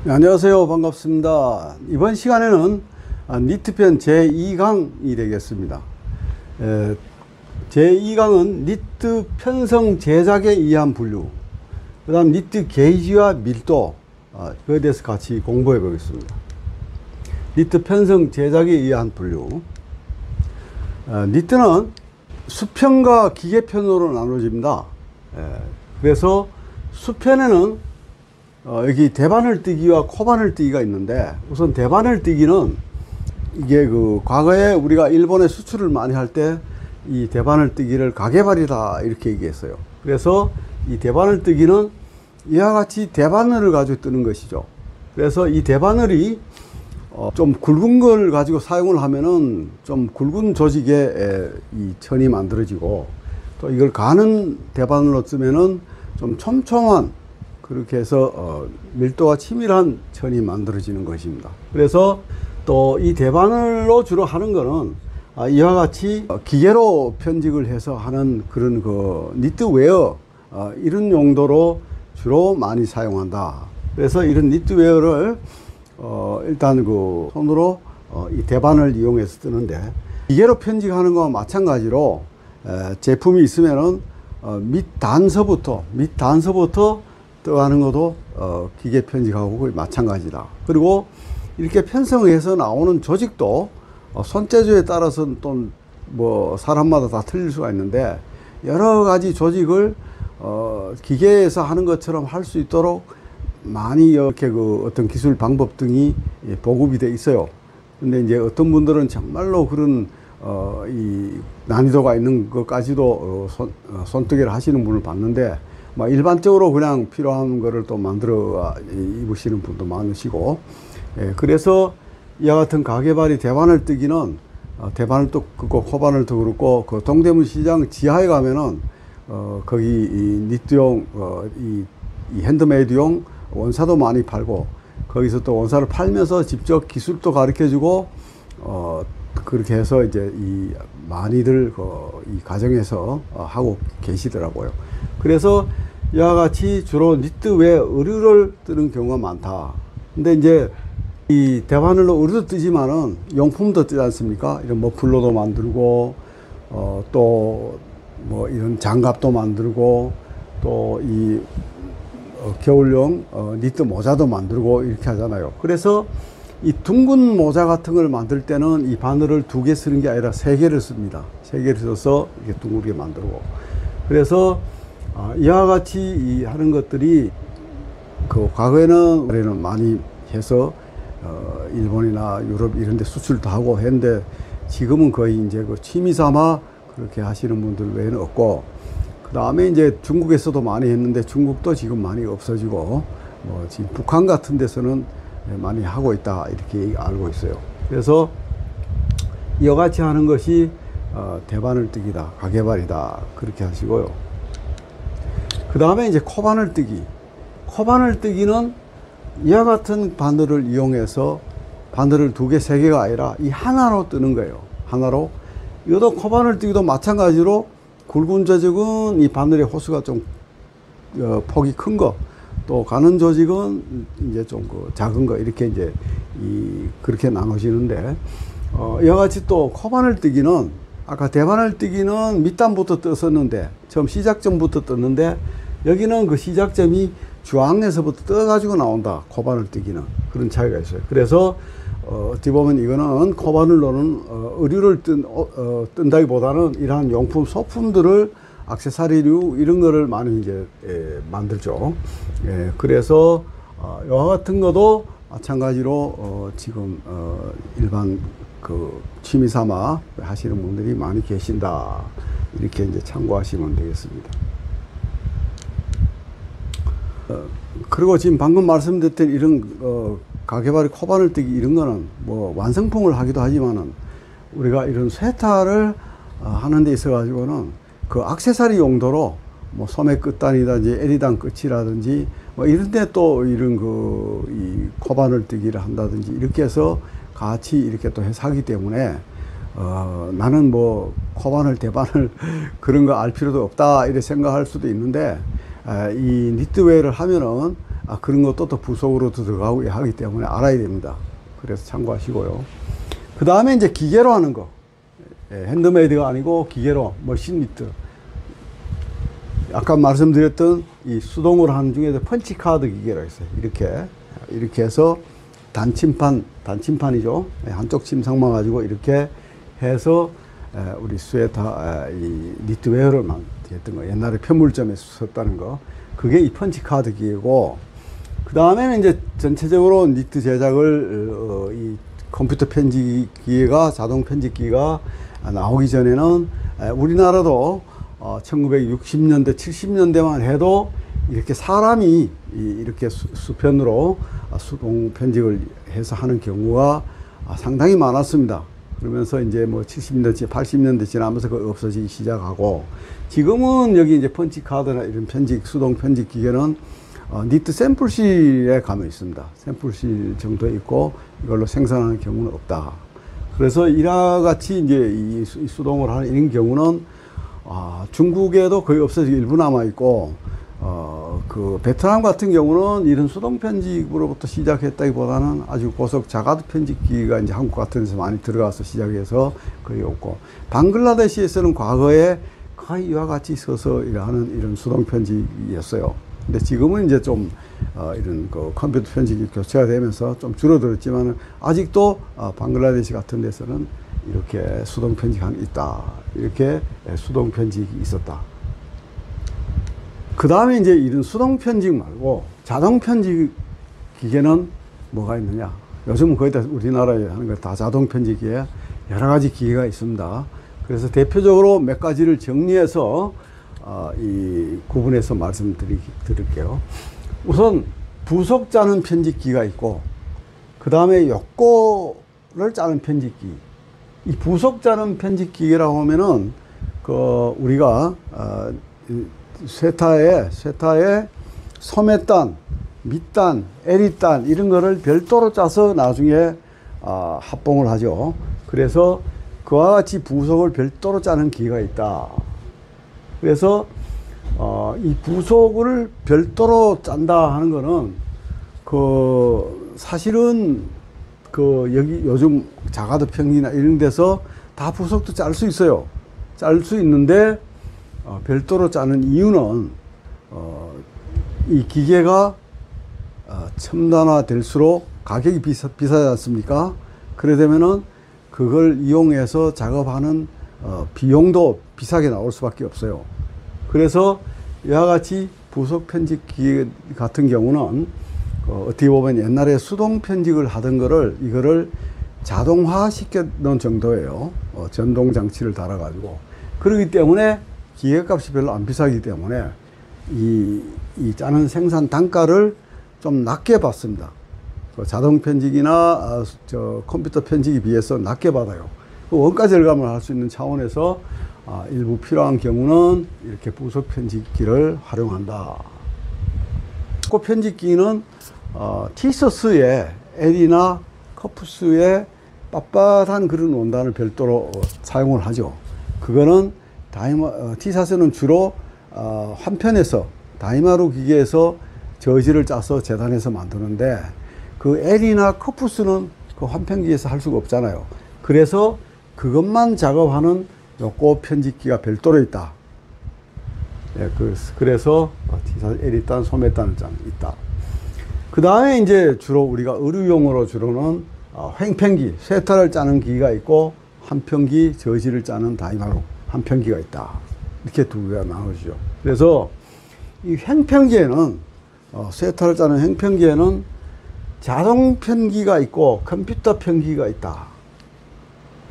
네, 안녕하세요. 반갑습니다. 이번 시간에는 니트편 제2강이 되겠습니다. 제2강은 니트 편성 제작에 의한 분류, 그 다음 니트 게이지와 밀도, 그에 대해서 같이 공부해 보겠습니다. 니트 편성 제작에 의한 분류. 니트는 수편과 기계편으로 나눠집니다. 그래서 수편에는 여기 대바늘뜨기와 코바늘뜨기가 있는데, 우선 대바늘뜨기는 이게 과거에 우리가 일본에 수출을 많이 할 때 이 대바늘뜨기를 가게발이다 이렇게 얘기했어요. 그래서 이 대바늘뜨기는 이와 같이 대바늘을 가지고 뜨는 것이죠. 그래서 이 대바늘이 좀 굵은 걸 가지고 사용을 하면은 좀 굵은 조직의 이 천이 만들어지고, 또 이걸 가는 대바늘로 쓰면은 좀 촘촘한, 그렇게 해서 밀도가 치밀한 천이 만들어지는 것입니다. 그래서 또 이 대바늘로 주로 하는 거는 이와 같이 기계로 편직을 해서 하는 그런 니트웨어, 이런 용도로 주로 많이 사용한다. 그래서 이런 니트웨어를 일단 손으로 이 대바늘 이용해서 쓰는데, 기계로 편직하는 거와 마찬가지로 제품이 있으면은 밑 단서부터 떠가는 것도 기계 편직하고 거의 마찬가지다. 그리고 이렇게 편성해서 나오는 조직도 손재주에 따라서는 또 뭐 사람마다 다 틀릴 수가 있는데, 여러 가지 조직을 기계에서 하는 것처럼 할 수 있도록 많이 이렇게 어떤 기술 방법 등이 보급이 돼 있어요. 근데 이제 어떤 분들은 정말로 그런 이 난이도가 있는 것까지도 손뜨개를 하시는 분을 봤는데, 일반적으로 그냥 필요한 거를 또 만들어 입으시는 분도 많으시고, 그래서 이와 같은 가게발이 대바늘뜨기는 대바늘도 그렇고 코바늘도 그렇고, 그 동대문 시장 지하에 가면은 거기 이 니트용 이 핸드메이드용 원사도 많이 팔고, 거기서 또 원사를 팔면서 직접 기술도 가르쳐주고, 그렇게 해서 이제 많이들 이 가정에서 하고 계시더라고요. 그래서 이와 같이 주로 니트 외에 의류를 뜨는 경우가 많다. 근데 이제 이 대바늘로 의류도 뜨지만은 용품도 뜨지 않습니까? 이런 머플러도 만들고, 또 뭐 이런 장갑도 만들고, 또 이 겨울용 니트 모자도 만들고 이렇게 하잖아요. 그래서 이 둥근 모자 같은 걸 만들 때는 이 바늘을 2개 쓰는 게 아니라 3개를 씁니다. 3개를 써서 이렇게 둥글게 만들고. 그래서 이와 같이 하는 것들이 과거에는 많이 해서 일본이나 유럽 이런 데 수출도 하고 했는데, 지금은 거의 이제 취미 삼아 그렇게 하시는 분들 외에는 없고, 그 다음에 이제 중국에서도 많이 했는데 중국도 지금 많이 없어지고, 지금 북한 같은 데서는 많이 하고 있다 이렇게 알고 있어요. 그래서 이와 같이 하는 것이 대바늘뜨기다, 가게발이다 그렇게 하시고요. 그 다음에 이제 코바늘뜨기. 코바늘뜨기는 이와 같은 바늘을 이용해서 바늘을 2개, 3개가 아니라 이 하나로 뜨는 거예요. 하나로. 이것도 코바늘뜨기도 마찬가지로 굵은 조직은 이 바늘의 호수가 좀 폭이 큰 거, 또 가는 조직은 이제 좀 작은 거, 이렇게 이제 그렇게 나눠지는데, 이와 같이 또 코바늘뜨기는 아까 대바늘뜨기는 밑단부터 떴었는데, 처음 시작점부터 떴는데, 여기는 그 시작점이 주황에서부터 떠가지고 나온다. 코바늘뜨기는 그런 차이가 있어요. 그래서 어떻게 보면 이거는 코바늘로는 의류를 뜬다기보다는 이러한 용품, 소품들을 액세서리류 이런 거를 많이 이제 만들죠. 그래서 이와 같은 것도 마찬가지로 지금 일반 취미 삼아 하시는 분들이 많이 계신다. 이렇게 이제 참고하시면 되겠습니다. 그리고 지금 방금 말씀드렸던 이런 가게발이 코바늘뜨기 이런 거는 뭐 완성품을 하기도 하지만은, 우리가 이런 쇠타를 하는 데 있어 가지고는 그 액세서리 용도로 뭐 소매 끝단이라든지 에리단 끝이라든지 뭐 이런 데 또 이런 이 코바늘뜨기를 한다든지 이렇게 해서 같이 이렇게 또 해서 하기 때문에, 나는 뭐 코바늘 대바늘 그런 거 알 필요도 없다 이렇게 생각할 수도 있는데, 이 니트웨어를 하면은 그런 것도 또 부속으로도 들어가고 하기 때문에 알아야 됩니다. 그래서 참고하시고요. 그 다음에 이제 기계로 하는 거. 핸드메이드가 아니고 기계로 머신 니트. 아까 말씀드렸던 이 수동으로 하는 중에서 펀치카드 기계가 있어요. 이렇게 해서 단침판이죠. 한쪽 침상만 가지고 이렇게 해서 우리 스웨터, 이 니트웨어를 만들었던 거. 옛날에 편물점에서 썼다는 거. 그게 이 펀치카드 기계고, 그 다음에는 이제 전체적으로 니트 제작을, 이 컴퓨터 편집 기계가, 자동 편집 기계가 나오기 전에는 우리나라도 1960년대, 70년대만 해도 이렇게 사람이 이렇게 수편으로 수동 편집을 해서 하는 경우가 상당히 많았습니다. 그러면서 이제 뭐 70년대, 80년대 지나면서 그 없어지기 시작하고, 지금은 여기 이제 펀치카드나 이런 수동 편집 기계는 니트 샘플실에 가면 있습니다. 샘플실 정도 있고 이걸로 생산하는 경우는 없다. 그래서 이와 같이 이제 이 수동으로 하는 이런 경우는 중국에도 거의 없어지고 일부 남아 있고, 그 베트남 같은 경우는 이런 수동 편집으로부터 시작했다기보다는 아주 고속 자가드 편집기가 이제 한국 같은 데서 많이 들어가서 시작해서 거의 없고, 방글라데시에서는 과거에 거의 이와 같이 서서 하는 이런 수동 편집이었어요. 근데 지금은 이제 좀 이런 그 컴퓨터 편집이 교체가 되면서 좀 줄어들었지만 아직도 방글라데시 같은 데서는 이렇게 수동 편집이 있다. 이렇게 수동 편집이 있었다. 그 다음에 이제 이런 수동 편집 말고 자동 편집 기계는 뭐가 있느냐. 요즘은 거의 다 우리나라에 하는 거 다 자동 편집 기계, 여러 가지 기계가 있습니다. 그래서 대표적으로 몇 가지를 정리해서 이 구분해서 말씀드릴게요. 우선 부속 짜는 편집기가 있고, 그 다음에 요거를 짜는 편집기. 이 부속 짜는 편집기라고 하면은 우리가 쇠타에 소매단, 밑단, 에리단 이런 거를 별도로 짜서 나중에 합봉을 하죠. 그래서 그와 같이 부속을 별도로 짜는 기계가 있다. 그래서 이 부속을 별도로 짠다 하는 거는 사실은 여기 요즘 자가드 평이나 이런 데서 다 부속도 짤 수 있어요. 짤 수 있는데 별도로 짜는 이유는 이 기계가 첨단화 될수록 가격이 비싸지 않습니까? 그래 되면은 그걸 이용해서 작업하는 비용도 비싸게 나올 수밖에 없어요. 그래서 이와 같이 부속 편집 기계 같은 경우는 어떻게 보면 옛날에 수동 편집을 하던 이거를 자동화 시켰던 정도예요. 전동 장치를 달아가지고. 그렇기 때문에 기계값이 별로 안 비싸기 때문에 이 짜는 생산 단가를 좀 낮게 받습니다. 자동 편집이나 컴퓨터 편집에 비해서 낮게 받아요. 원가 절감을 할 수 있는 차원에서 일부 필요한 경우는 이렇게 부속 편집기를 활용한다. 그 편집기는 티셔츠에 L이나 커프스에 빳빳한 그런 원단을 별도로 사용을 하죠. 그거는 티셔츠는 주로 한편에서 다이마루 기계에서 저지를 짜서 재단해서 만드는데, 그 L이나 커프스는 그 한편기에서 할 수가 없잖아요. 그래서 그것만 작업하는 요거 편집기가 별도로 있다. 그래서 L단, 소매단을 있다. 그 다음에 이제 주로 우리가 의류용으로 주로는 횡편기, 쇠타를 짜는 기기가 있고, 한편기, 저지를 짜는 다이마루 한편기가 있다. 이렇게 두 개가 나눠지죠. 그래서 이 횡편기에는 쇠타를 짜는 횡편기에는 자동 편기가 있고 컴퓨터 편기가 있다.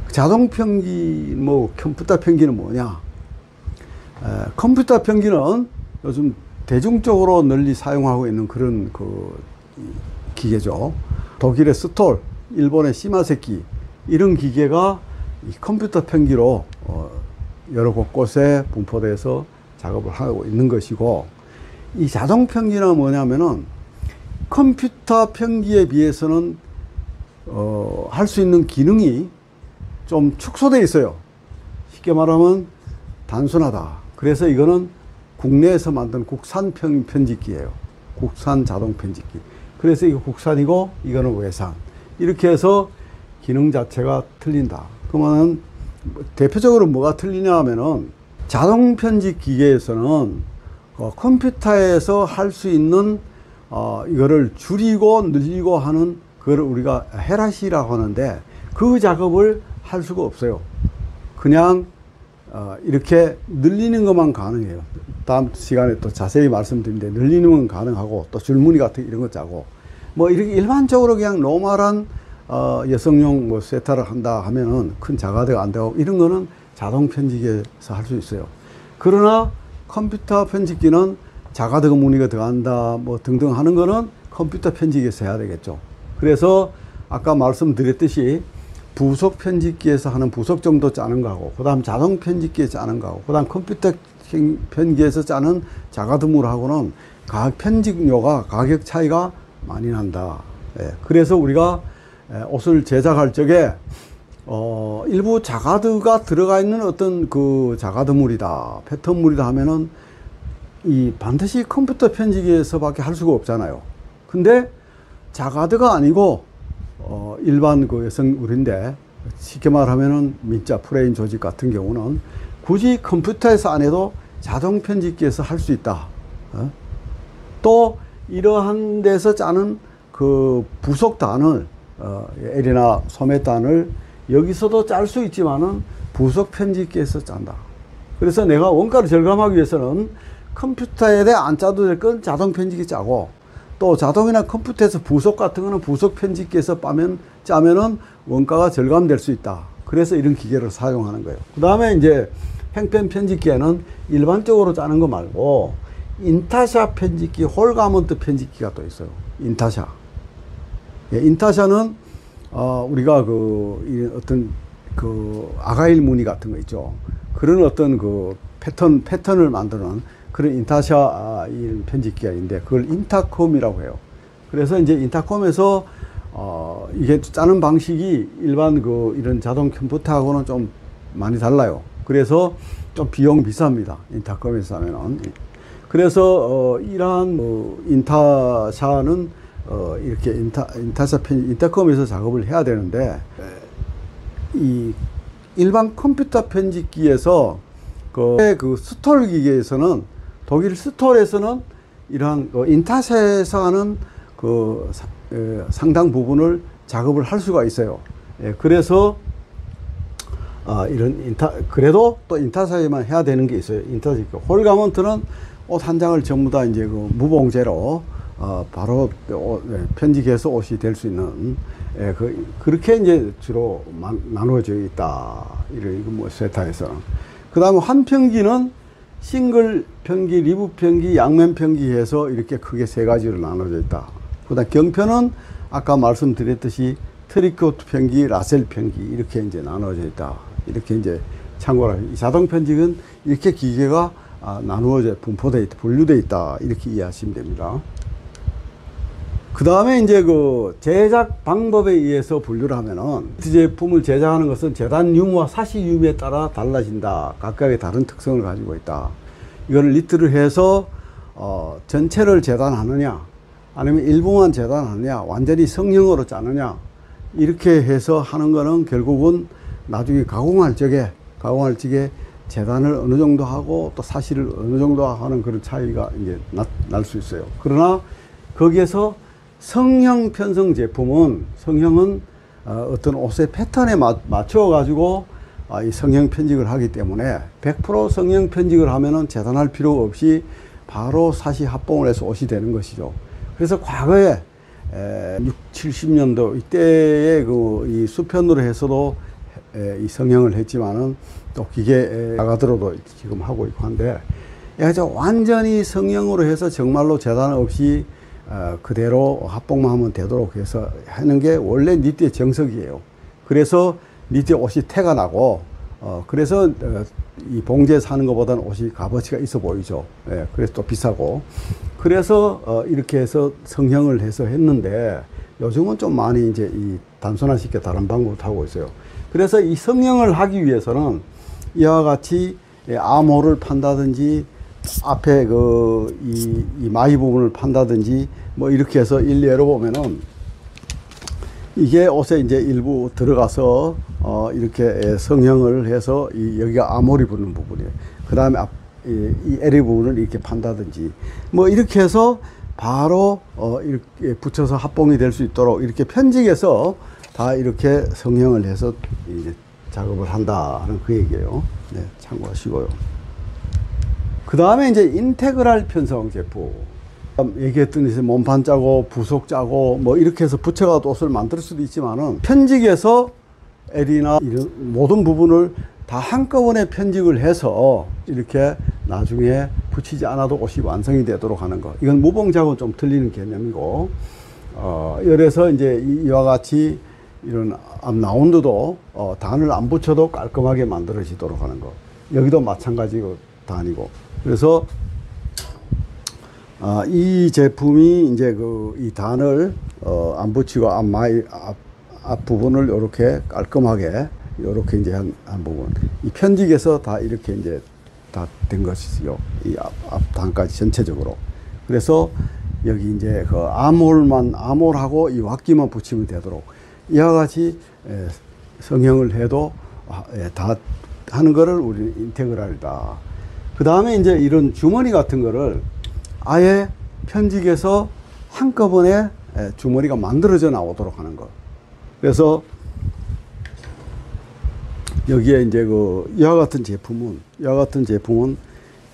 자동 편기, 컴퓨터 편기는 뭐냐? 컴퓨터 편기는 요즘 대중적으로 널리 사용하고 있는 그런 기계죠. 독일의 스톨, 일본의 시마세키, 이런 기계가 이 컴퓨터 편기로 여러 곳곳에 분포돼서 작업을 하고 있는 것이고, 이 자동 편기는 뭐냐면은 컴퓨터 편기에 비해서는 할 수 있는 기능이 좀 축소되어 있어요. 쉽게 말하면 단순하다. 그래서 이거는 국내에서 만든 국산 편집기예요. 국산 자동 편집기. 그래서 이거 국산이고 이거는 외산. 이렇게 해서 기능 자체가 틀린다. 그러면 대표적으로 뭐가 틀리냐 하면은 자동 편집 기계에서는 컴퓨터에서 할 수 있는 이거를 줄이고 늘리고 하는 그걸 우리가 헤라시라고 하는데 그 작업을 할 수가 없어요. 그냥 이렇게 늘리는 것만 가능해요. 다음 시간에 또 자세히 말씀드리는데 늘리는 건 가능하고 또 줄무늬 같은 이런 거 짜고 뭐 이렇게 일반적으로 그냥 노멀한 여성용 뭐 세타를 한다 하면은 큰 자가드가 안 되고 이런 거는 자동 편집기에서 할 수 있어요. 그러나 컴퓨터 편집기는 자가드 무늬가 들어간다 뭐 등등 하는 거는 컴퓨터 편집기에서 해야 되겠죠. 그래서 아까 말씀드렸듯이 부속 편집기에서 하는 부속 정도 짜는 거하고 그 다음 자동 편집기에서 짜는 거하고 그 다음 컴퓨터 편집기에서 짜는 자가드물하고는 편집료가 가격 차이가 많이 난다. 예, 그래서 우리가 옷을 제작할 적에 일부 자가드가 들어가 있는 어떤 그 자가드물이다 패턴물이다 하면은 이 반드시 컴퓨터 편집기에서밖에 할 수가 없잖아요. 근데 자가드가 아니고 일반 그 여성물인데 쉽게 말하면은 민자 프레임 조직 같은 경우는 굳이 컴퓨터에서 안 해도 자동 편집기에서 할 수 있다. 또 이러한 데서 짜는 그 부속단을 L이나 소매단을 여기서도 짤 수 있지만은 부속 편집기에서 짠다. 그래서 내가 원가를 절감하기 위해서는 컴퓨터에 대해 안 짜도 될 건 자동 편집기 짜고 또 자동이나 컴퓨터에서 부속 같은 거는 부속 편집기에서 짜면은 원가가 절감될 수 있다. 그래서 이런 기계를 사용하는 거예요. 그 다음에 이제 행편 편집기에는 일반적으로 짜는 거 말고 인타샤 편집기, 홀가먼트 편집기가 또 있어요. 인타샤. 예, 인타샤는 우리가 어떤 아가일 무늬 같은 거 있죠. 그런 어떤 패턴을 만드는 그런 인타샤 편집기가 있는데 그걸 인타컴이라고 해요. 그래서 이제 인타컴에서 이게 짜는 방식이 일반 이런 자동 컴퓨터하고는 좀 많이 달라요. 그래서 좀 비용 비쌉니다. 인타컴에서 하면은. 그래서 이러한 인타샤는 이렇게 인타컴에서 작업을 해야 되는데 이 일반 컴퓨터 편집기에서 그 스톨 기계에서는 독일 스톨에서는 이러한 인타샤에서 하는 상당 부분을 작업을 할 수가 있어요. 예, 그래서 그래도 또 인타샤에만 해야 되는 게 있어요. 인타샤. 홀가먼트는 옷 한 장을 전부 다 이제 무봉제로 바로 편집해서 옷이 될 수 있는 그렇게 이제 주로 나누어져 있다. 이거 뭐 세타에서는. 그 다음에 환편기는 싱글 편기, 리브 편기, 양면 편기 해서 이렇게 크게 세 가지로 나눠져 있다. 그 다음 경편은 아까 말씀드렸듯이 트리코트 편기, 라셀 편기 이렇게 이제 나눠져 있다. 이렇게 이제 참고를 하죠. 자동 편집은 이렇게 기계가 나누어져 분포되어 있다, 분류되어 있다. 이렇게 이해하시면 됩니다. 그 다음에 이제 제작 방법에 의해서 분류를 하면은 니트 제품을 제작하는 것은 재단 유무와 사시 유무에 따라 달라진다. 각각의 다른 특성을 가지고 있다. 이거를 니트를 해서 전체를 재단하느냐 아니면 일부만 재단하느냐 완전히 성형으로 짜느냐 이렇게 해서 하는 거는 결국은 나중에 가공할 적에 재단을 어느 정도 하고 또 사시를 어느 정도 하는 그런 차이가 이제 날 수 있어요. 그러나 거기에서 성형 편성 제품은 성형은 어떤 옷의 패턴에 맞춰 가지고 이 성형 편집을 하기 때문에 100% 성형 편집을 하면은 재단할 필요 없이 바로 사시 합봉을 해서 옷이 되는 것이죠. 그래서 과거에 60, 70년도 이때에 이 수편으로 해서도 이 성형을 했지만은 또 기계 자가드로도 지금 하고 있고 한데 완전히 성형으로 해서 정말로 재단 없이 그대로 합봉만 하면 되도록 해서 하는 게 원래 니트의 정석이에요. 그래서 니트 옷이 태가 나고 그래서 이 봉제에서 하는 것보다는 옷이 값어치가 있어 보이죠. 예, 그래서 또 비싸고 그래서 이렇게 해서 성형을 해서 했는데 요즘은 좀 많이 이제 이 단순화시켜 다른 방법을 하고 있어요. 그래서 이 성형을 하기 위해서는 이와 같이 암호를 판다든지 앞에 이 마이 부분을 판다든지 뭐 이렇게 해서 일례로 보면은 이게 옷에 이제 일부 들어가서 이렇게 성형을 해서 여기가 아모리 붙는 부분이에요. 그 다음에 이 에리 부분을 이렇게 판다든지 뭐 이렇게 해서 바로 이렇게 붙여서 합봉이 될 수 있도록 이렇게 편직해서 다 이렇게 성형을 해서 이제 작업을 한다는 그 얘기예요. 네, 참고하시고요. 그 다음에 이제 인테그랄 편성 제품. 얘기했던 이제 몸판 짜고 부속 짜고 뭐 이렇게 해서 부채가 옷을 만들 수도 있지만은 편직해서 L이나 이런 모든 부분을 다 한꺼번에 편직을 해서 이렇게 나중에 붙이지 않아도 옷이 완성이 되도록 하는 거. 이건 무봉작은 좀 틀리는 개념이고, 그래서 이제 이와 같이 이런 앞 라운드도 단을 안 붙여도 깔끔하게 만들어지도록 하는 거. 여기도 마찬가지고 단이고. 그래서 이 제품이 이제 이 단을 안 붙이고 앞 부분을 이렇게 깔끔하게 이렇게 이제 한 부분 이 편직에서 다 이렇게 이제 다 된 것이죠. 이 앞 단까지 전체적으로. 그래서 여기 이제 그 아몰하고 이 왁기만 붙이면 되도록 이와 같이 성형을 해도 다 하는 거를 우리 인테그랄이다. 그 다음에 이제 이런 주머니 같은 거를 아예 편직해서 한꺼번에 주머니가 만들어져 나오도록 하는 것. 그래서 여기에 이제 이와 같은 제품은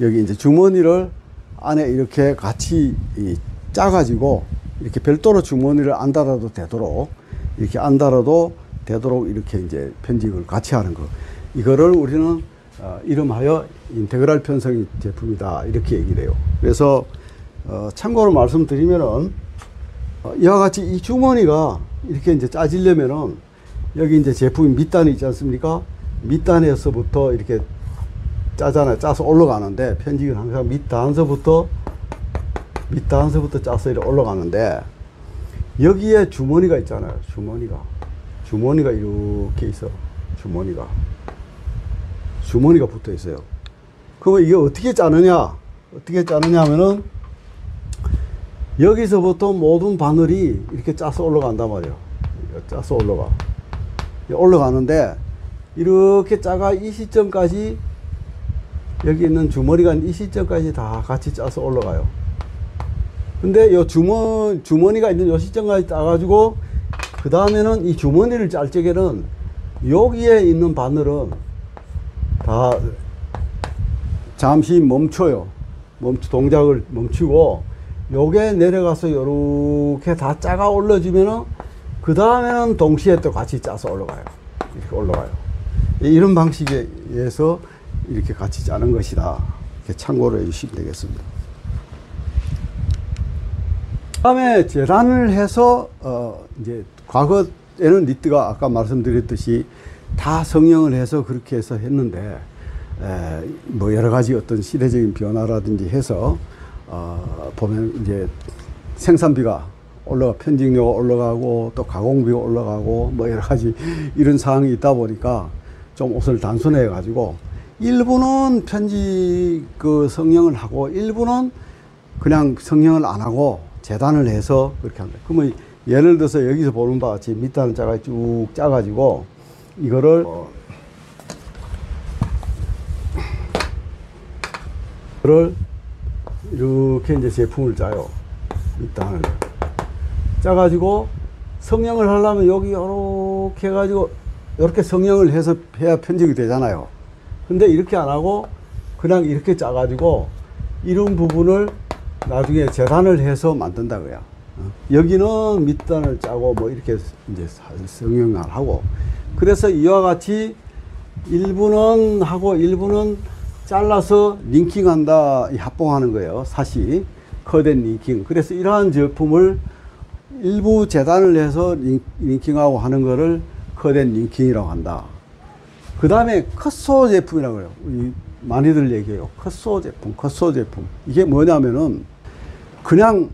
여기 이제 주머니를 안에 이렇게 같이 짜가지고 이렇게 별도로 주머니를 안 달아도 되도록 이렇게 안 달아도 되도록 이렇게 이제 편직을 같이 하는 것. 이거를 우리는 이름하여 인테그랄 편성 제품이다 이렇게 얘기를 해요. 그래서 참고로 말씀드리면은 이와 같이 이 주머니가 이렇게 이제 짜지려면은 여기 이제 제품이 밑단이 있지 않습니까? 밑단에서부터 이렇게 짜잖아요. 짜서 올라가는데 편직은 항상 밑단서부터 짜서 이렇게 올라가는데 여기에 주머니가 있잖아요. 주머니가 이렇게 있어. 주머니가 붙어 있어요. 그러면 이게 어떻게 짜느냐 하면은 여기서부터 모든 바늘이 이렇게 짜서 올라간단 말이에요. 짜서 올라가는데 이렇게 짜가 이 시점까지 여기 있는 주머니가 이 시점까지 다 같이 짜서 올라가요. 근데 요 주머니가 있는 요 시점까지 짜가지고 그 다음에는 이 주머니를 짤 적에는 여기에 있는 바늘은 다 잠시 멈춰요. 동작을 멈추고 요게 내려가서 요렇게 다 짜가 올라지면은 그 다음에는 동시에 또 같이 짜서 올라가요. 이렇게 올라가요. 이런 방식에 의해서 이렇게 같이 짜는 것이다. 이렇게 참고로 해주시면 되겠습니다. 다음에 재단을 해서 이제 과거에는 니트가 아까 말씀드렸듯이 다 성형을 해서 그렇게 해서 했는데 뭐 여러 가지 어떤 시대적인 변화라든지 해서 보면 이제 생산비가 편직료가 올라가고 또 가공비가 올라가고 뭐 여러 가지 이런 상황이 있다 보니까 좀 옷을 단순해 가지고 일부는 편직 성형을 하고 일부는 그냥 성형을 안 하고 재단을 해서 그렇게 합니다. 그러면 예를 들어서 여기서 보는 바와 같이 밑단을 쭉 짜가지고 이거를 이렇게 이제 제품을 짜요. 밑단을 짜가지고 성형을 하려면 여기 이렇게 해가지고 이렇게 성형을 해서 해야 편집이 되잖아요. 근데 이렇게 안 하고 그냥 이렇게 짜가지고 이런 부분을 나중에 재단을 해서 만든다 그야. 여기는 밑단을 짜고 뭐 이렇게 이제 성형을 하고 그래서 이와 같이 일부는 하고 일부는 잘라서 링킹한다, 합봉하는 거예요. 사시 커된 링킹. 그래서 이러한 제품을 일부 재단을 해서 링킹하고 하는 거를 커된 링킹이라고 한다. 그 다음에 컷소 제품이라고 해요. 많이들 얘기해요. 컷소 제품. 이게 뭐냐면은 그냥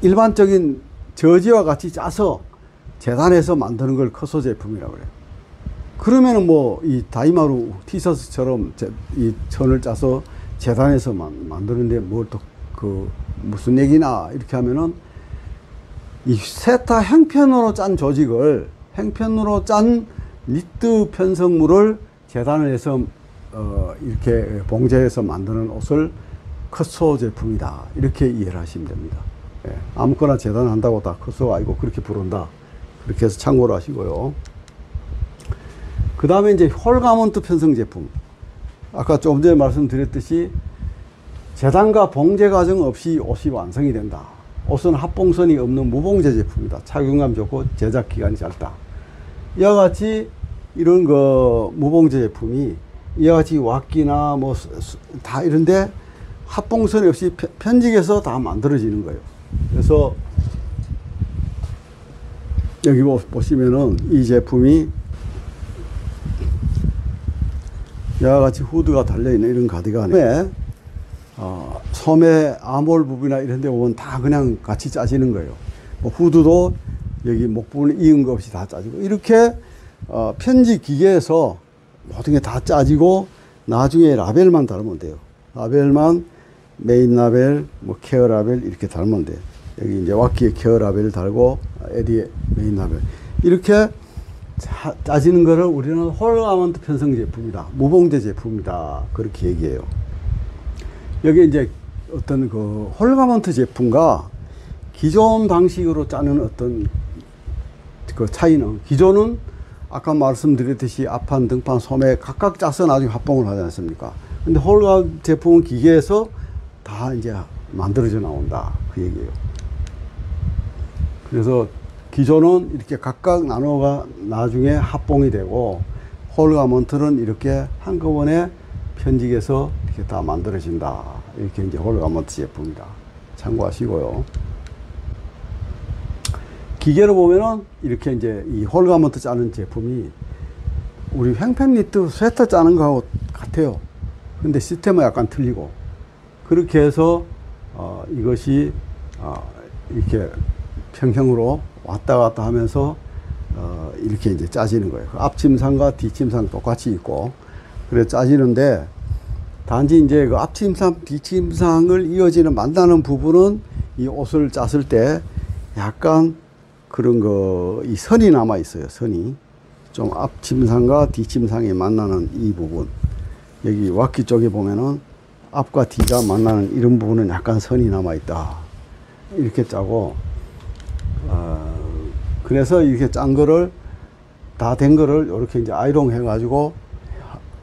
일반적인 저지와 같이 짜서 재단해서 만드는 걸 컷소 제품이라고 그래요. 그러면은 뭐 이 다이마루 티셔츠처럼 이 천을 짜서 재단에서 만드는데 뭘 또 무슨 얘기나 이렇게 하면은 이 세타 행편으로 짠 조직을 행편으로 짠 니트 편성물을 재단을 해서 이렇게 봉제해서 만드는 옷을 컷소 제품이다 이렇게 이해를 하시면 됩니다. 예, 아무거나 재단한다고 다 컷소가 아니고 그렇게 부른다 그렇게 해서 참고를 하시고요. 그 다음에 이제 홀가먼트 편성 제품, 아까 조금 전에 말씀드렸듯이 재단과 봉제 과정 없이 옷이 완성이 된다. 옷은 합봉선이 없는 무봉제 제품이다. 착용감 좋고 제작 기간이 짧다. 이와 같이 이런 무봉제 제품이 이와 같이 왁기나 뭐 다 이런데 합봉선이 없이 편직해서 다 만들어지는 거예요. 그래서 여기 보시면은 이 제품이 이와 같이 후드가 달려있는 이런 가디건에 소매 아몰 부분이나 이런 데 보면 다 그냥 같이 짜지는 거예요. 뭐 후드도 여기 목 부분에 이은 거 없이 다 짜지고 이렇게 편지 기계에서 모든 게 다 짜지고 나중에 라벨만 달면 돼요. 라벨만 메인 라벨, 뭐 케어 라벨 이렇게 달면 돼요. 여기 이제 왁기에 케어 라벨을 달고 에디에 메인 라벨 이렇게 짜지는 거를 우리는 홀가먼트 편성 제품이다, 무봉제 제품이다 그렇게 얘기해요. 여기 이제 어떤 홀가먼트 제품과 기존 방식으로 짜는 어떤 차이는, 기존은 아까 말씀드렸듯이 앞판, 등판, 소매 각각 짜서 나중에 합봉을 하지 않습니까? 근데 홀가먼트 제품은 기계에서 다 이제 만들어져 나온다 그 얘기예요. 그래서 기존은 이렇게 각각 나눠가 나중에 합봉이 되고, 홀가먼트는 이렇게 한꺼번에 편직해서 이렇게 다 만들어진다. 이렇게 이제 홀가먼트 제품이다. 참고하시고요. 기계로 보면은 이렇게 이제 이 홀가먼트 짜는 제품이 우리 횡팬 니트 스웨터 짜는 거하고 같아요. 근데 시스템은 약간 틀리고, 그렇게 해서 이것이 이렇게 평형으로 왔다 갔다 하면서 이렇게 이제 짜지는 거예요. 앞침상과 뒷침상 똑같이 있고, 그래 짜지는데, 단지 이제 그 앞침상, 뒷침상을 이어지는 만나는 부분은 이 옷을 짰을 때 약간 그런 이 선이 남아 있어요. 선이 좀 앞침상과 뒷침상이 만나는 이 부분, 여기 왁기 쪽에 보면은 앞과 뒤가 만나는 이런 부분은 약간 선이 남아 있다. 이렇게 짜고, 그래서 이렇게 짠 거를 다 된 거를 이렇게 이제 아이롱 해가지고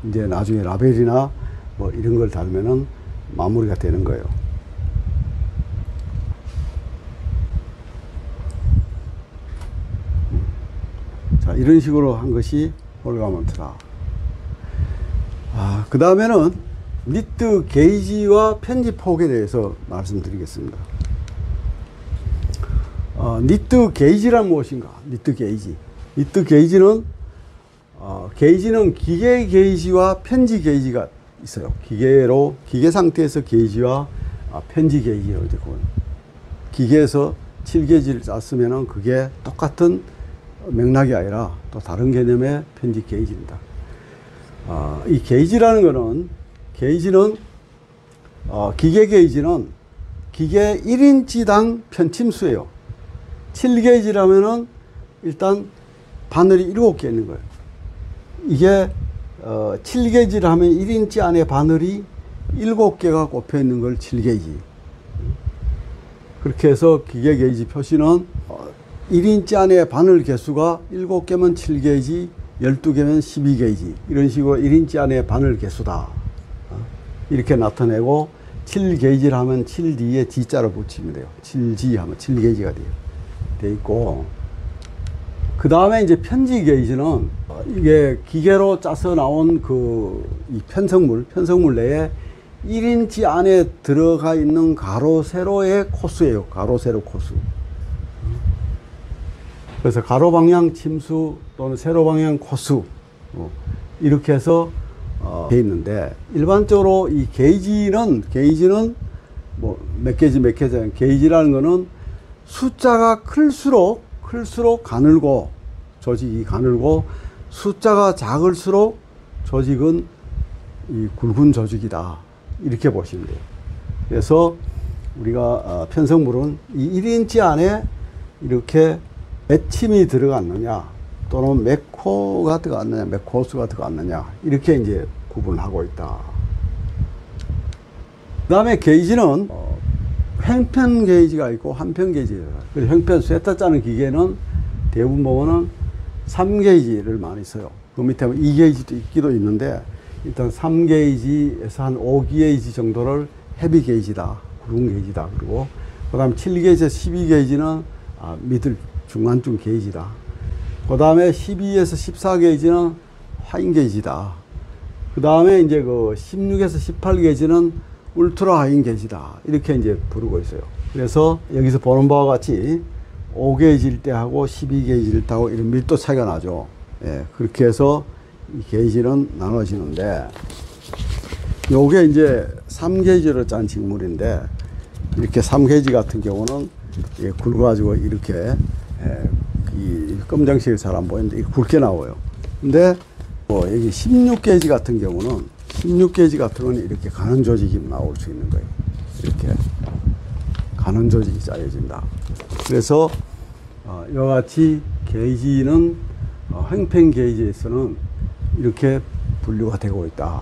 이제 나중에 라벨이나 뭐 이런 걸 달면은 마무리가 되는 거예요. 자, 이런 식으로 한 것이 홀가먼트다. 그 다음에는 니트 게이지와 편집 폭에 대해서 말씀드리겠습니다. 니트 게이지란 무엇인가? 니트 게이지. 니트 게이지는 게이지는 기계 게이지와 편지 게이지가 있어요. 기계 상태에서 게이지와 편지 게이지로 이제 기계에서 7게이지를 짰으면은 그게 똑같은 맥락이 아니라 또 다른 개념의 편지 게이지입니다. 이 게이지라는 거는, 기계 게이지는 기계 1인치당 편침수예요. 7게이지라면은 일단 바늘이 7개 있는 거예요. 이게 7게이지를 하면 1인치 안에 바늘이 7개가 꼽혀 있는 걸 7게이지. 그렇게 해서 기계 게이지 표시는 1인치 안에 바늘 개수가 7개면 7게이지, 12개면 12게이지, 이런 식으로 1인치 안에 바늘 개수다. 이렇게 나타내고, 7게이지를 하면 7 뒤에 G자를 붙이면 돼요. 7G 하면 7게이지가 돼 있고, 그 다음에 이제 편지 게이지는 이게 기계로 짜서 나온 이 편성물 내에 1인치 안에 들어가 있는 가로, 세로의 코수예요. 가로, 세로 코수. 그래서 가로 방향 침수 또는 세로 방향 코수, 이렇게 해서 돼 있는데, 일반적으로 이 게이지는 뭐 몇 개지 게이지라는 거는 숫자가 클수록 가늘고, 조직이 가늘고, 숫자가 작을수록 조직은 이 굵은 조직이다. 이렇게 보시면 돼요. 그래서 우리가 편성물은 이 1인치 안에 이렇게 몇 침이 들어갔느냐 또는 몇 코가 들어갔느냐 몇 코수가 들어갔느냐 이렇게 이제 구분하고 있다. 그 다음에 게이지는 횡편 게이지가 있고 한편 게이지가 있어요. 그래서 횡편 쇠타 짜는 기계는 대부분 보면은 3게이지를 많이 써요. 그 밑에 2게이지도 있기도 있는데 일단 3게이지에서 한 5게이지 정도를 헤비 게이지다, 구름 게이지다. 그리고 그 다음 7게이지에서 12게이지는 미들 중간쯤 게이지다. 그 다음에 12에서 14게이지는 하인 게이지다. 그 다음에 이제 그 16에서 18게이지는 울트라 하인 게이지다. 이렇게 이제 부르고 있어요. 그래서 여기서 보는 바와 같이 5게이지일 때하고 12게이지일 때하고 이런 밀도 차이가 나죠. 예, 그렇게 해서 이 게이지는 나눠지는데, 요게 이제 3게이지로 짠 직물인데, 이렇게 3게이지 같은 경우는 이게 굵어가지고 이렇게, 이 검정색이 잘 안 보이는데, 이게 굵게 나와요. 근데, 여기 16게이지 같은 경우는, 16게이지 같은 경우는 이렇게 가는 조직이 나올 수 있는 거예요. 이렇게. 가는 조직이 짜여진다. 그래서, 이와 같이 게이지는, 횡편 게이지에서는 이렇게 분류가 되고 있다.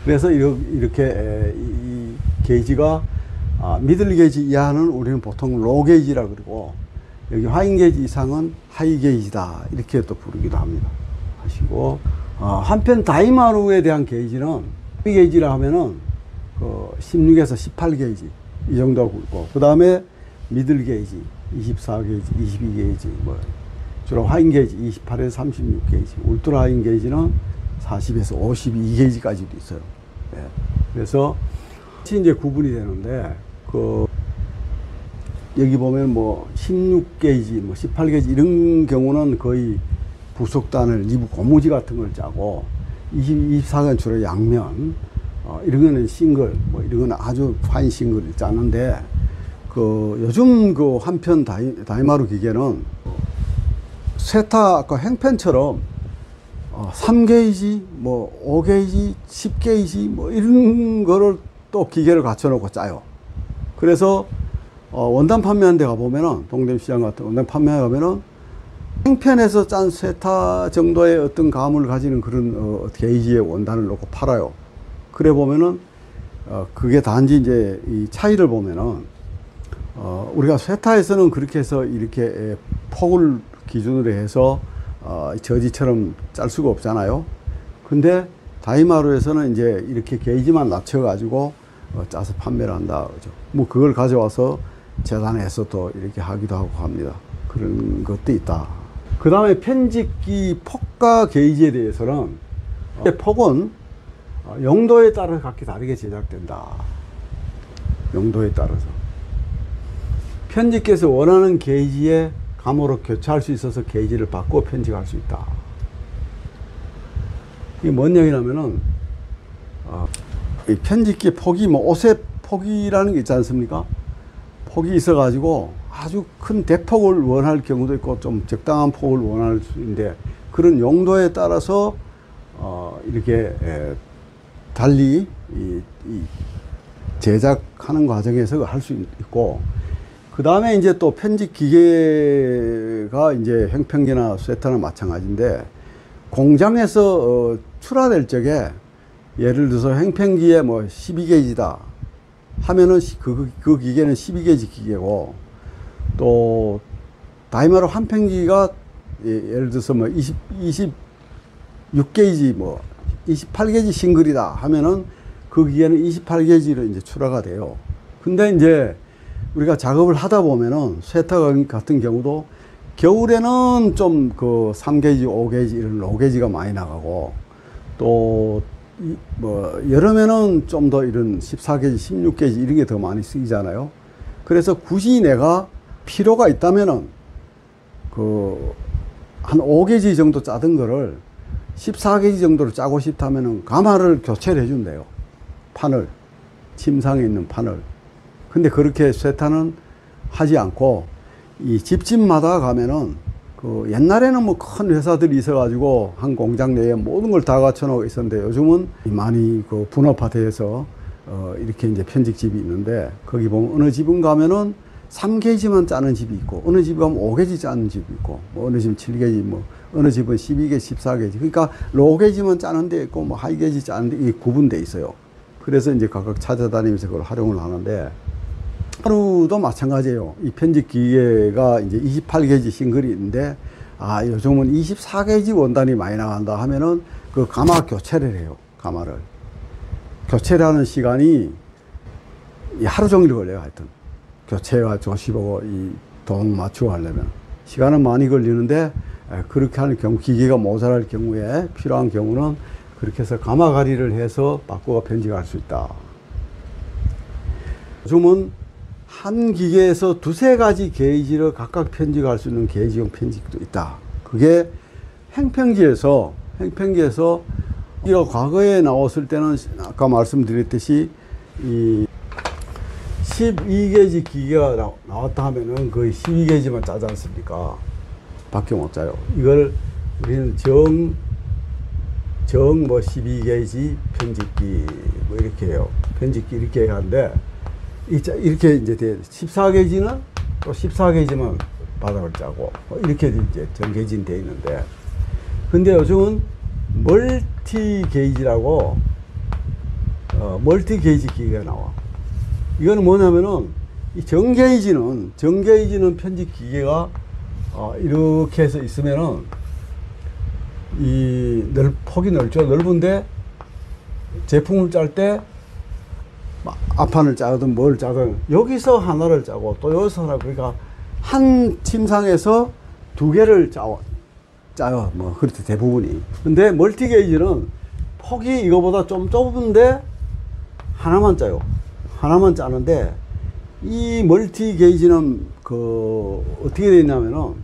그래서 이렇게 이 게이지가 미들 게이지 이하는 우리는 보통 로 게이지라 그러고, 여기 하인 게이지 이상은 하이 게이지다 이렇게 또 부르기도 합니다. 하시고, 한편 다이마루에 대한 게이지는 헤비 게이지라 하면은 그 16에서 18게이지 이 정도가 굵고, 그 다음에 미들 게이지 24게이지, 22게이지 뭐 주로 하인 게이지 28에서 36게이지, 울트라 하인 게이지는 40에서 52게이지까지도 있어요. 예. 그래서 이제 구분이 되는데, 여기 보면 뭐 16게이지, 뭐 18게이지 이런 경우는 거의 부속단을 이부 고무지 같은 걸 짜고, 24건 주로 양면, 이런 거는 싱글, 뭐 이런 거는 아주 파인 싱글을 짜는데, 요즘 한편 다이마루 기계는 쇠타 아까 횡편처럼 3게이지, 뭐 5게이지, 10게이지 뭐 이런 거를 또 기계를 갖춰 놓고 짜요. 그래서 원단 판매하는 데 가보면은, 동대문시장 같은 원단 판매하러 가면은 횡편에서 짠 쇠타 정도의 어떤 감을 가지는 그런 게이지의 원단을 놓고 팔아요. 그래 보면은 그게 단지 이제 이 차이를 보면은 우리가 쇠타에서는 그렇게 해서 이렇게 폭을 기준으로 해서 저지처럼 짤 수가 없잖아요. 근데 다이마루에서는 이제 이렇게 게이지만 낮춰 가지고 짜서 판매를 한다 그죠. 뭐 그걸 가져와서 재단해서 또 이렇게 하기도 하고 합니다. 그런 것도 있다. 그 다음에 편집기 폭과 게이지에 대해서는 폭은 용도에 따라서 각기 다르게 제작된다. 용도에 따라서 편집기에서 원하는 게이지의 감으로 교체할 수 있어서 게이지를 바꾸어 편집할 수 있다. 이게 뭔 얘기냐면은 이 편집기 폭이 뭐 옷의 폭이라는 게 있지 않습니까? 폭이 있어 가지고 아주 큰 대폭을 원할 경우도 있고 좀 적당한 폭을 원할 수 있는데, 그런 용도에 따라서 이렇게 달리 이 제작하는 과정에서 할 수 있고, 그 다음에 이제 또 편집 기계가 이제 횡편기나 쇠타나 마찬가지인데, 공장에서 출하될 적에 예를 들어서 횡편기에 뭐 12게이지다 하면은 그 기계는 12게이지 기계고, 또 다이마루 한편기가 예를 들어서 뭐 26게이지 뭐 28게이지 싱글이다 하면은 그 기계는 28게이지로 이제 출하가 돼요. 근데 이제 우리가 작업을 하다 보면은 쇠타 같은 경우도 겨울에는 좀 3게이지, 5게이지 이런 로게이지가 많이 나가고, 또 뭐 여름에는 좀 더 이런 14게이지, 16게이지 이런 게 더 많이 쓰이잖아요. 그래서 굳이 내가 필요가 있다면은 한 5게이지 정도 짜던 거를 14게이지 정도로 짜고 싶다면은 가마를 교체를 해준대요. 판을, 침상에 있는 판을. 근데 그렇게 쇠타는 하지 않고, 이 집집마다 가면은 옛날에는 뭐 큰 회사들이 있어가지고 한 공장 내에 모든 걸 다 갖춰 놓고 있었는데, 요즘은 많이 분업화돼서 이렇게 이제 편집집이 있는데, 거기 보면 어느 집은 가면은 3게이지만 짜는 집이 있고, 어느 집 가면 5게이지 짜는 집이 있고, 뭐 어느 집은 7게이지, 뭐 어느 집은 12게이지, 14게이지. 그러니까 로게이지만 짜는 데 있고, 뭐 하이게이지 짜는 데 구분돼 있어요. 그래서 이제 각각 찾아다니면서 그걸 활용을 하는데, 하루도 마찬가지예요. 이 편집 기계가 이제 28게이지 싱글이 있는데, 요즘은 24게이지 원단이 많이 나간다 하면은 그 가마 교체를 해요. 가마를. 교체를 하는 시간이 하루 종일 걸려요. 하여튼. 교체와 조시보고 이 동 맞추고 하려면. 시간은 많이 걸리는데, 그렇게 하는 경우, 기계가 모자랄 경우에 필요한 경우는 그렇게 해서 가마 가리를 해서 바꾸어 편집할 수 있다. 요즘은 한 기계에서 두세 가지 게이지를 각각 편집할 수 있는 게이지용 편집도 있다. 그게 행편기에서 이거 과거에 나왔을 때는 아까 말씀드렸듯이 이 12게이지 기계가 나왔다 하면은 거의 12게이지만 짜지 않습니까? 밖에 못 짜요. 이걸 우리는 뭐 12게이지 편집기 뭐 이렇게 해요. 편집기 이렇게 하는데, 이렇게 이제 14게이지는 또 14게이지만 바닥을 짜고, 이렇게 이제 정게이지는 되어 있는데, 근데 요즘은 멀티 게이지라고, 멀티 게이지 기계가 나와. 이거는 뭐냐면은, 이 정게이지는 편집 기계가, 이렇게 해서 있으면은, 폭이 넓은데, 제품을 짤 때, 앞판을 짜든 뭘 짜든 여기서 하나를 짜고 또 여기서 하나, 그러니까 한 침상에서 두 개를 짜요. 뭐 그렇게 대부분이. 근데 멀티 게이지는 폭이 이거보다 좀 좁은데 하나만 짜요. 하나만 짜는데, 이 멀티 게이지는 어떻게 되어 있냐면은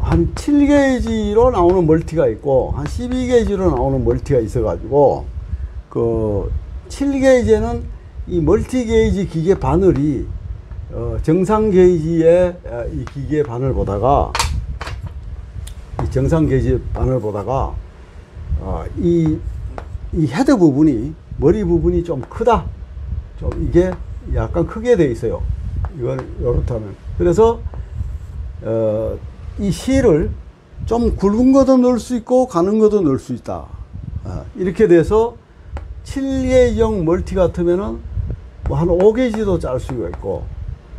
한 7게이지로 나오는 멀티가 있고 한 12게이지로 나오는 멀티가 있어 가지고, 7게이지에는 이 멀티 게이지 기계 바늘이 정상 게이지의 이 기계 바늘 보다가, 이 정상 게이지 바늘 보다가 이 헤드 부분이, 머리 부분이 좀 크다. 좀 이게 약간 크게 돼 있어요. 이걸 요렇다면. 그래서 이 실을 좀 굵은 것도 넣을 수 있고 가는 것도 넣을 수 있다. 이렇게 돼서 7게이지용 멀티 같으면은 뭐 한 5게이지도 짤 수가 있고,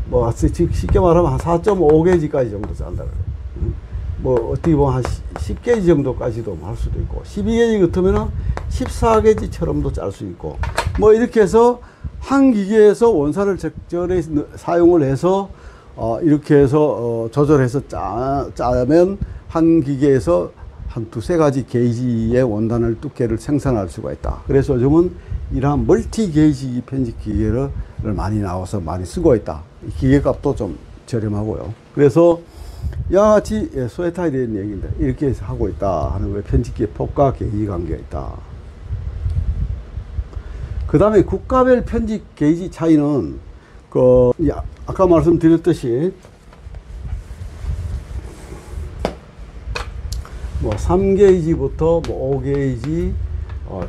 뭐 쉽게 말하면 한 4.5게이지까지 정도 짠다 그래요. 뭐 어떻게 보면 한 10게이지 정도까지도 할 수도 있고, 12게이지 같으면은 14게이지처럼도 짤 수 있고, 뭐 이렇게 해서 한 기계에서 원사를 적절히 사용을 해서 이렇게 해서 조절해서 짜면 한 기계에서 한 두세 가지 게이지의 원단을 두께를 생산할 수가 있다. 그래서 요즘은 이러한 멀티 게이지 편집 기계를 많이 나와서 많이 쓰고 있다. 기계값도 좀 저렴하고요. 그래서 이와 같이 소에타에 대한 얘기인데, 이렇게 해서 하고 있다 하는 거예요. 편집기의 폭과 게이지 관계가 있다. 그 다음에 국가별 편집 게이지 차이는 아까 말씀드렸듯이 뭐 3게이지부터 뭐 5게이지,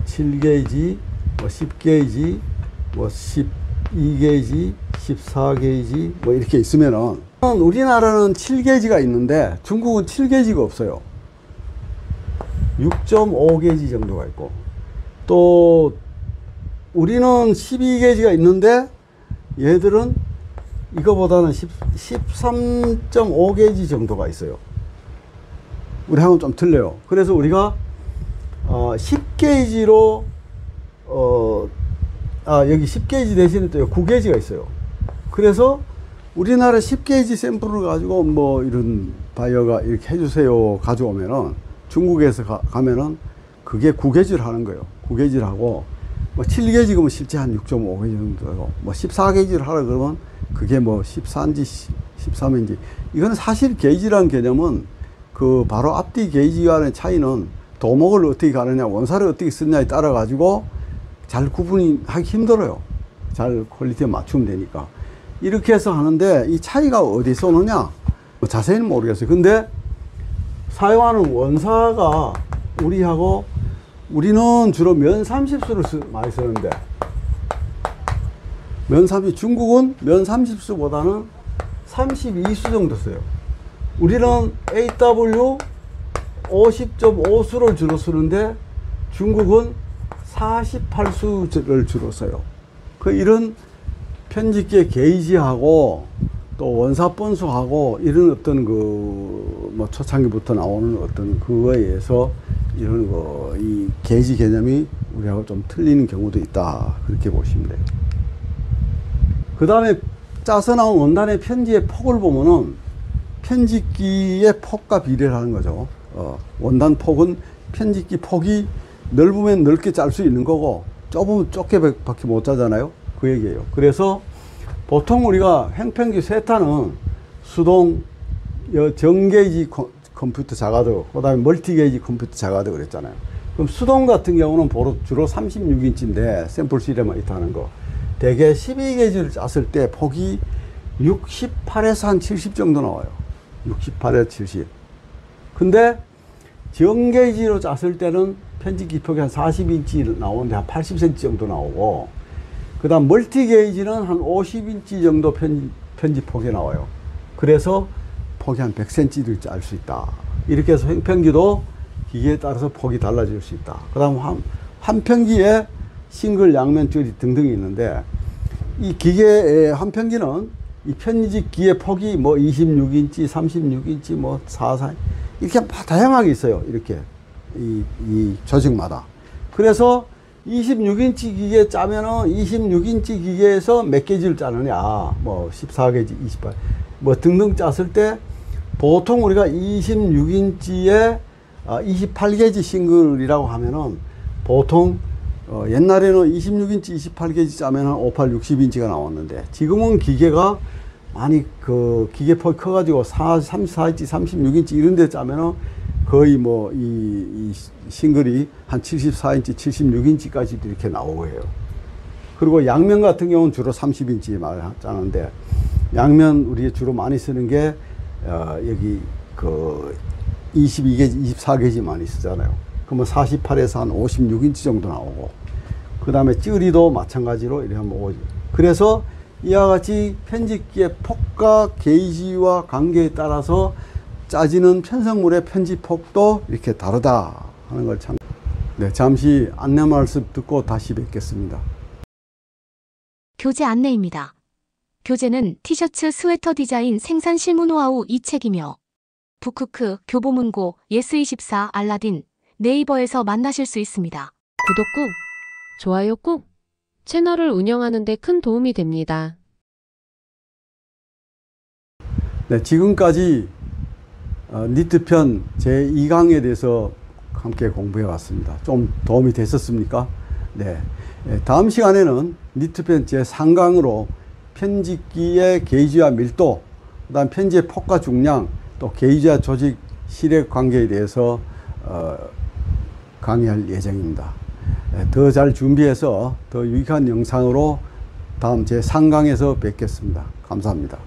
7게이지, 뭐 10게이지, 뭐 12게이지, 14게이지 뭐 이렇게 있으면은, 우리나라는 7게이지가 있는데 중국은 7게이지가 없어요. 6.5게이지 정도가 있고, 또 우리는 12게이지가 있는데 얘들은 이거보다는 13.5게이지 정도가 있어요. 우리하고는 좀 틀려요. 그래서 우리가 10게이지로 여기 10게이지 대신에 또 9게이지가 있어요. 그래서 우리나라 10게이지 샘플을 가지고 뭐 이런 바이어가 이렇게 해주세요 가져오면은, 중국에서 가면은 그게 9게이지를 하는 거예요. 9게이지를 하고, 뭐 7게이지 그러면 실제 한 6.5게이지 정도고, 뭐 14게이지를 하라 그러면 그게 뭐 14인지 13인지. 이거는 사실 게이지라는 개념은 바로 앞뒤 게이지 간의 차이는 도목을 어떻게 가느냐, 원사를 어떻게 쓰느냐에 따라 가지고 잘 구분이 하기 힘들어요. 잘 퀄리티에 맞추면 되니까. 이렇게 해서 하는데, 이 차이가 어디서 오느냐? 자세히는 모르겠어요. 근데 사용하는 원사가 우리는 주로 면 30수를 많이 쓰는데, 중국은 면 30수보다는 32수 정도 써요. 우리는 AW 50.5수를 주로 쓰는데 중국은 48수를 주로 써요. 이런 편집기의 게이지하고 또 원사 번수하고 이런 어떤 뭐 초창기부터 나오는 어떤 그거에 의해서 이런 이 게이지 개념이 우리하고 좀 틀리는 경우도 있다. 그렇게 보시면 돼요. 그 다음에 짜서 나온 원단의 편지의 폭을 보면은 편집기의 폭과 비례를 하는 거죠. 원단 폭은 편집기 폭이 넓으면 넓게 짤 수 있는 거고 좁으면 좁게 밖에 못 짜잖아요. 그 얘기예요. 그래서 보통 우리가 횡편기 세타는 수동 정게이지 컴퓨터 자가드, 그 다음에 멀티게이지 컴퓨터 자가드 그랬잖아요. 그럼 수동 같은 경우는 주로 36인치인데 샘플 실에만 있다는 거. 대개 12게이지를 짰을 때 폭이 68에서 한 70 정도 나와요. 68에서 70. 근데 정게이지로 짰을 때는 편집기 폭이 한 40인치 나오는데 한 80cm 정도 나오고, 그 다음 멀티게이지는 한 50인치 정도 편집폭이 나와요. 그래서 폭이 한 100cm를 짤 수 있다. 이렇게 해서 횡편기도 기계에 따라서 폭이 달라질 수 있다. 그 다음 한 편기에 싱글, 양면, 줄이 등등이 있는데, 이 기계의 한 편기는 이 편집기의 폭이 뭐 26인치, 36인치, 뭐 44, 이렇게 다양하게 있어요. 이렇게. 이 조직마다. 그래서 26인치 기계 짜면은 26인치 기계에서 몇 게이지를 짜느냐, 뭐 14게이지, 28, 뭐 등등 짰을 때 보통 우리가 26인치에 28게이지 싱글이라고 하면은 보통 옛날에는 26인치 28게이지 짜면은 58, 60인치가 나왔는데 지금은 기계가 많이 기계폭이 커가지고 34인치, 36인치 이런 데 짜면은 거의 뭐 이 싱글이 한 74인치, 76인치까지도 이렇게 나오고 해요. 그리고 양면 같은 경우는 주로 30인치 말 짜는데, 양면 우리 주로 많이 쓰는 게 여기 22게이지, 24게이지 많이 쓰잖아요. 그러면 48에서 한 56인치 정도 나오고, 그 다음에 찌리도 마찬가지로 이렇게 하면 오죠. 그래서 이와 같이 편집기의 폭과 게이지와 관계에 따라서 짜지는 편성물의 편집폭도 이렇게 다르다 하는 걸 참. 네, 잠시 안내 말씀 듣고 다시 뵙겠습니다. 교재 안내입니다. 교재는 티셔츠 스웨터 디자인 생산 실무 노하우 이 책이며 북크크, 교보문고, 예스24, 알라딘, 네이버에서 만나실 수 있습니다. 구독 꾹, 좋아요 꾹. 채널을 운영하는 데 큰 도움이 됩니다. 네, 지금까지 니트편 제2강에 대해서 함께 공부해 왔습니다. 좀 도움이 되셨습니까? 네. 다음 시간에는 니트편 제3강으로 편집기의 게이지와 밀도, 그 다음 편지의 폭과 중량, 또 게이지와 조직 시력 관계에 대해서 강의할 예정입니다. 더 잘 준비해서 더 유익한 영상으로 다음 제3강에서 뵙겠습니다. 감사합니다.